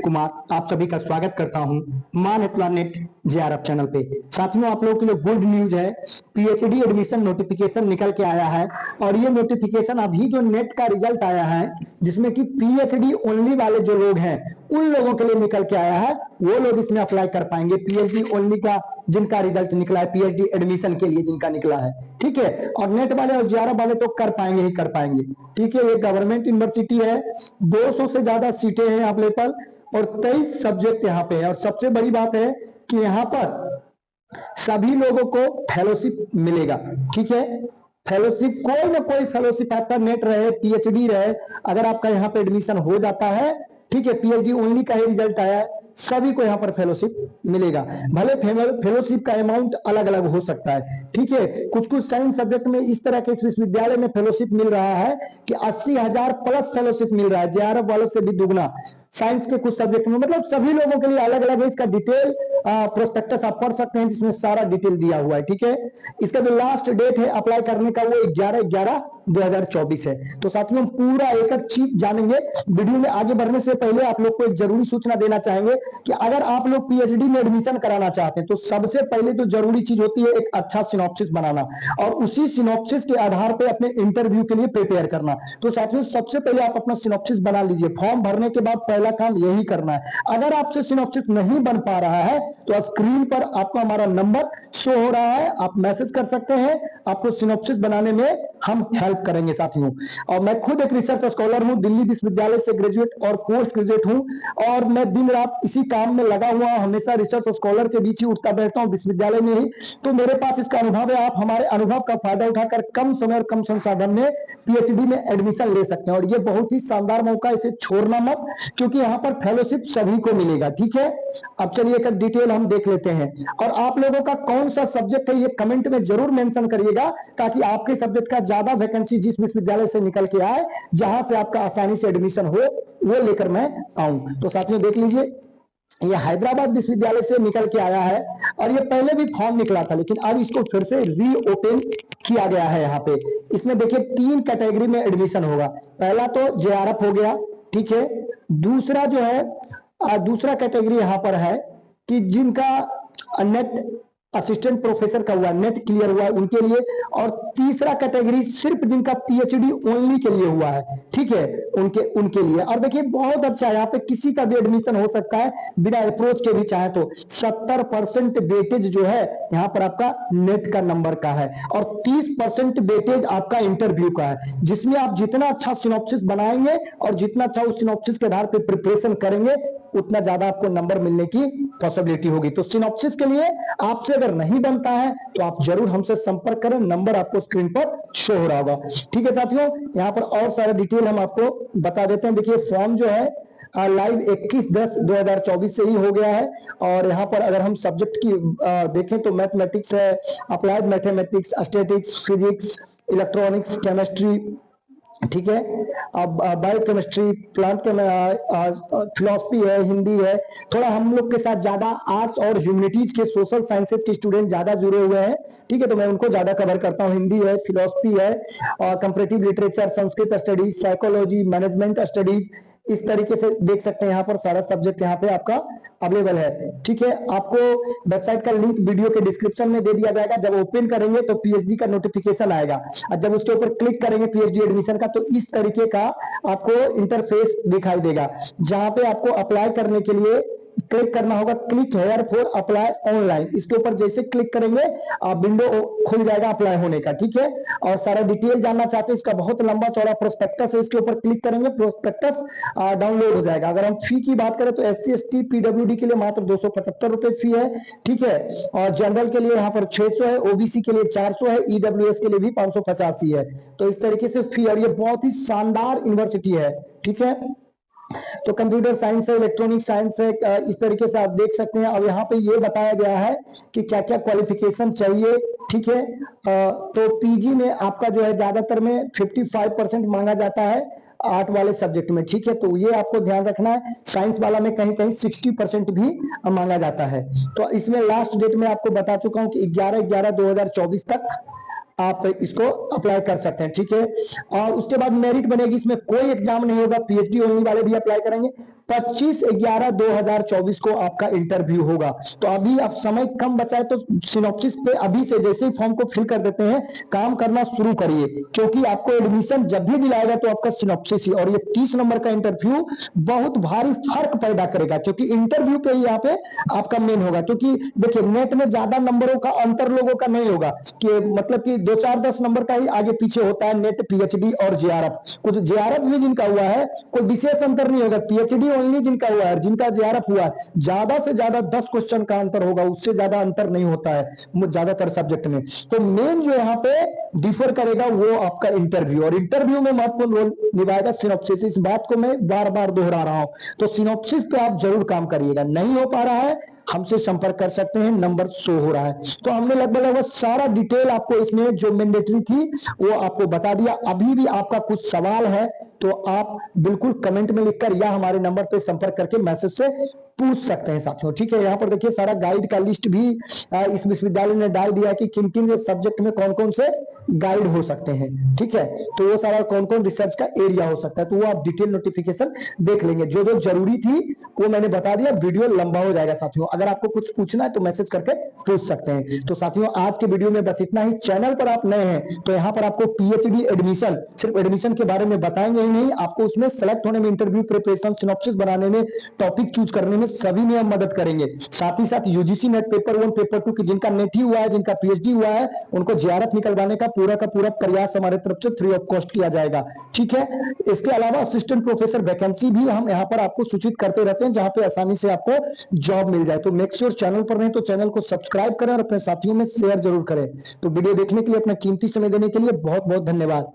कुमार आप सभी का स्वागत करता हूं मान नेट जेआरएफ चैनल पे। साथियों, आप लोगों के लिए गुड न्यूज है, पीएचडी एडमिशन नोटिफिकेशन निकल के आया है। और ये नोटिफिकेशन अभी जो नेट का रिजल्ट आया है, जिसमें कि पीएचडी ओनली वाले जो लोग हैं उन लोगों के लिए निकल के आया है, वो लोग इसमें अप्लाई कर पाएंगे। पीएचडी ओनली का जिनका रिजल्ट निकला है, पीएचडी एडमिशन के लिए जिनका निकला है, ठीक है। और नेट वाले और जेआरएफ वाले तो कर पाएंगे ही कर पाएंगे, ठीक है। ये गवर्नमेंट यूनिवर्सिटी है, 200 से ज्यादा सीटें हैं अवेलेबल और 23 सब्जेक्ट यहाँ पे है। और सबसे बड़ी बात है कि यहाँ पर सभी लोगों को फेलोशिप मिलेगा, ठीक है। फेलोशिप, कोई ना कोई फेलोशिप आपका नेट रहे, पीएचडी रहे, अगर आपका यहाँ पे एडमिशन हो जाता है, ठीक है, पीएचडी ओनली का ही रिजल्ट आया है, सभी को यहाँ पर फेलोशिप मिलेगा। भले फेलोशिप का अमाउंट अलग अलग हो सकता है, ठीक है। कुछ कुछ साइंस सब्जेक्ट में इस तरह के इस विश्वविद्यालय में फेलोशिप मिल रहा है कि 80,000 प्लस फेलोशिप मिल रहा है, जेआरएफ वालों से भी दुगना। साइंस के कुछ सब्जेक्ट में, मतलब सभी लोगों के लिए अलग अलग है। इसका डिटेल प्रोस्पेक्टस आप पढ़ सकते हैं, जिसमें सारा डिटेल दिया हुआ है, ठीक है। इसका जो लास्ट डेट है अप्लाई करने का वो 11/11/2024 है। तो साथियों, पूरा एक एक चीज जानेंगे। वीडियो में आगे बढ़ने से पहले आप लोग को एक जरूरी सूचना देना चाहेंगे कि अगर आप लोग पीएचडी में एडमिशन कराना चाहते हैं तो सबसे पहले तो जरूरी चीज होती है एक अच्छा सिनॉप्सिस बनाना, और उसी सिनॉप्सिस के आधार पे अपने इंटरव्यू के लिए प्रिपेयर करना। तो साथियों, सबसे पहले आप अपना सिनॉप्सिस बना लीजिए। फॉर्म भरने के बाद पहला काम यही करना है। अगर आपसे सिनॉप्सिस नहीं बन पा रहा है तो स्क्रीन पर आपको हमारा नंबर शो हो रहा है, आप मैसेज कर सकते हैं, आपको सिनॉप्सिस बनाने में हम हेल्प करेंगे साथियों। और मैं खुद एक रिसर्च स्कॉलर हूं, दिल्ली विश्वविद्यालय से ग्रेजुएट और पोस्ट ग्रेजुएट हूं, और मैं दिन रात इसी काम में लगा हुआ, हमेशा रिसर्च स्कॉलर के बीच ही उठता बैठता हूं, विश्वविद्यालय में ही। तो मेरे पास इसका अनुभव है। आप हमारे अनुभव का फायदा उठाकर कम समय और कम संसाधन में पीएचडी में एडमिशन ले सकते हैं। और ये बहुत ही शानदार मौका, इसे छोड़ना मत, क्योंकि यहाँ पर फेलोशिप सभी को मिलेगा, ठीक है। अब चलिए एक डिटेल हम देख लेते हैं। और आप लोगों का कौन सा सब्जेक्ट है ये कमेंट में जरूर मेंशन करिएगा, ताकि आपके सब्जेक्ट का ज्यादा वैकेंसी जिस विश्वविद्यालय से निकल के आए, जहां से आपका आसानी से एडमिशन हो, वो लेकर मैं आऊं। तो साथियों देख लीजिए, ये हैदराबाद विश्वविद्यालय से निकल के आया है, और ये पहले भी फॉर्म निकला था, लेकिन अब इसको फिर से रीओपन किया गया है। यहाँ पे इसमें देखिए 3 कैटेगरी में एडमिशन होगा। पहला तो जेआरएफ हो गया, ठीक है। दूसरा जो है दूसरा कैटेगरी यहाँ पर है कि जिनका नेट असिस्टेंट प्रोफेसर का हुआ, नेट क्लियर हुआ उनके लिए। और तीसरा कैटेगरी सिर्फ जिनका पीएचडी ओनली के लिए हुआ है, ठीक है, उनके लिए। और देखिए बहुत अच्छा है, यहाँ पे किसी का भी एडमिशन हो सकता है बिना अप्रोच के भी चाहे तो। 70% वेटेज जो है यहाँ पर आपका नेट का नंबर का है, और 30% वेटेज आपका इंटरव्यू का है, जिसमें आप जितना अच्छा सिनॉप्सिस बनाएंगे और जितना अच्छा उस सिनॉप्सिस के आधार पर प्रिपरेशन करेंगे, उतना ज्यादा आपको नंबर मिलने की पॉसिबिलिटी होगी। तो सिनॉप्सिस के लिए आपसे अगर नहीं बनता है तो आप जरूर हमसे संपर्क करें, नंबर आपको स्क्रीन पर शो हो रहा होगा, ठीक है साथियों। यहाँ पर और सारा डिटेल हम आपको बता देते हैं। देखिए फॉर्म जो है लाइव 21/10/2024 से ही हो गया है। और यहाँ पर अगर हम सब्जेक्ट की देखें तो मैथमेटिक्स है, applied mathematics, statics, physics, electronics, chemistry, ठीक है। अब बायोकेमिस्ट्री, प्लांट फिलोसफी है, हिंदी है। थोड़ा हम लोग के साथ ज्यादा आर्ट्स और ह्यूमैनिटीज के, सोशल साइंसेज के स्टूडेंट ज्यादा जुड़े हुए हैं, ठीक है, तो मैं उनको ज्यादा कवर करता हूँ। हिंदी है, फिलोसफी है, और comparative literature, Sanskrit studies, psychology, management studies, इस तरीके से देख सकते हैं। यहाँ पर सारा सब्जेक्ट यहाँ पे आपका अवेलेबल है, ठीक है। आपको वेबसाइट का लिंक वीडियो के डिस्क्रिप्शन में दे दिया जाएगा। जब ओपन करेंगे तो पीएचडी का नोटिफिकेशन आएगा, और जब उसके ऊपर क्लिक करेंगे पीएचडी एडमिशन का, तो इस तरीके का आपको इंटरफेस दिखाई देगा, जहां पे आपको अप्लाई करने के लिए क्लिक करना होगा। Click here for apply online, इसके ऊपर जैसे क्लिक करेंगे विंडो खुल जाएगा अप्लाई होने का, ठीक है। और सारा डिटेल जानना चाहते हैं, इसका बहुत लंबा चौड़ा प्रोस्पेक्टस है, इसके ऊपर क्लिक करेंगे प्रोस्पेक्टस डाउनलोड हो जाएगा। अगर हम फी की बात करें तो SC ST PWD के लिए मात्र 275 रुपए फी है, ठीक है। और जनरल के लिए यहाँ पर 600 है, ओबीसी के लिए 400 है, EWS के लिए भी 585 है। तो इस तरीके से फी, और ये बहुत ही शानदार यूनिवर्सिटी है, ठीक है। तो कंप्यूटर साइंस है, इलेक्ट्रॉनिक साइंस है, इस तरीके से आप देख सकते हैं। अब यहाँ पे ये बताया गया है कि क्या क्या क्वालिफिकेशन चाहिए, ठीक है। तो पीजी में आपका जो है ज्यादातर में 55% मांगा जाता है आर्ट वाले सब्जेक्ट में, ठीक है। तो ये आपको ध्यान रखना है। साइंस वाला में कहीं कहीं 60% भी मांगा जाता है। तो इसमें लास्ट डेट में आपको बता चुका हूं कि 11/11/2024 तक आप इसको अप्लाई कर सकते हैं, ठीक है। और उसके बाद मेरिट बनेगी, इसमें कोई एग्जाम नहीं होगा, पीएचडी ओनली वाले भी अप्लाई करेंगे। 25/11/2024 को आपका इंटरव्यू होगा। तो अभी आप समय कम बचा है तो सिनॉप्सिस पे अभी से जैसे ही फॉर्म को फिल कर देते हैं काम करना शुरू करिए, क्योंकि आपको एडमिशन जब भी दिलाएगा तो आपका सिनॉप्सिस ही, और ये 30 नंबर का इंटरव्यू बहुत भारी फर्क पैदा करेगा, क्योंकि इंटरव्यू पे ही यहाँ पे आपका मेन होगा। क्योंकि देखिए नेट में ज्यादा नंबरों का अंतर लोगों का नहीं होगा, कि मतलब कि 2 4 10 नंबर का ही आगे पीछे होता है नेट, पीएचडी और जेआरएफ। कुछ जेआरएफ भी जिनका हुआ है कोई विशेष अंतर नहीं होगा, पीएचडी ओनली जिनका हुआ है, जिनका जेआरएफ हुआ है ज्यादा से ज्यादा 10 क्वेश्चन का अंतर होगा, उससे ज्यादा अंतर नहीं होता है ज्यादातर सब्जेक्ट में। तो मेन जो यहाँ पे डिफर करेगा वो आपका इंटरव्यू, और इंटरव्यू में महत्वपूर्ण रोल निभाएगा सिनॉप्सिस। इस बात को मैं बार बार दोहरा रहा हूं, तो सिनॉप्सिस पे आप जरूर काम करिएगा। नहीं हो पा रहा है हमसे संपर्क कर सकते हैं, नंबर शो हो रहा है। तो हमने लगभग सारा डिटेल आपको इसमें जो मैंडेटरी थी वो आपको बता दिया। अभी भी आपका कुछ सवाल है तो आप बिल्कुल कमेंट में लिखकर या हमारे नंबर पे संपर्क करके मैसेज से पूछ सकते हैं साथियों, ठीक है। यहाँ पर देखिए सारा गाइड का लिस्ट भी इस विश्वविद्यालय ने डाल दिया कि किन किन सब्जेक्ट में कौन कौन से गाइड हो सकते हैं, ठीक है। तो वो सारा कौन कौन रिसर्च का एरिया हो सकता है, तो वो आप डिटेल नोटिफिकेशन देख लेंगे। जो जो जरूरी थी वो मैंने बता दिया, वीडियो लंबा हो जाएगा साथियों। अगर आपको कुछ पूछना है तो मैसेज करके पूछ सकते हैं। तो साथियों आज के वीडियो में बस इतना ही। चैनल पर आप नए हैं तो यहाँ पर आपको पीएचडी एडमिशन, सिर्फ एडमिशन के बारे में बताएंगे ही नहीं, आपको उसमें सेलेक्ट होने में, इंटरव्यू प्रिपरेशन, सिनॉप्सिस बनाने में, टॉपिक चूज करने में सभी में हम मदद करेंगे। साथ ही साथ यूजीसी नेट पेपर 1 पेपर 2 की जिनका नेट ही हुआ है, जिनका पीएचडी हुआ है, उनको जेआरएफ निकलवाने का पूरा प्रयास हमारे तरफ से फ्री ऑफ कॉस्ट किया जाएगा, ठीक है। इसके अलावा असिस्टेंट प्रोफेसर वैकेंसी भी हम यहाँ पर आपको सूचित करते रहते हैं, जहां पे आसानी से आपको जॉब मिल जाए। तो मेक श्योर चैनल पर नहीं तो चैनल को सब्सक्राइब करें और अपने साथियों में शेयर जरूर करें। तो वीडियो देखने के लिए, अपना कीमती समय देने के लिए बहुत बहुत धन्यवाद।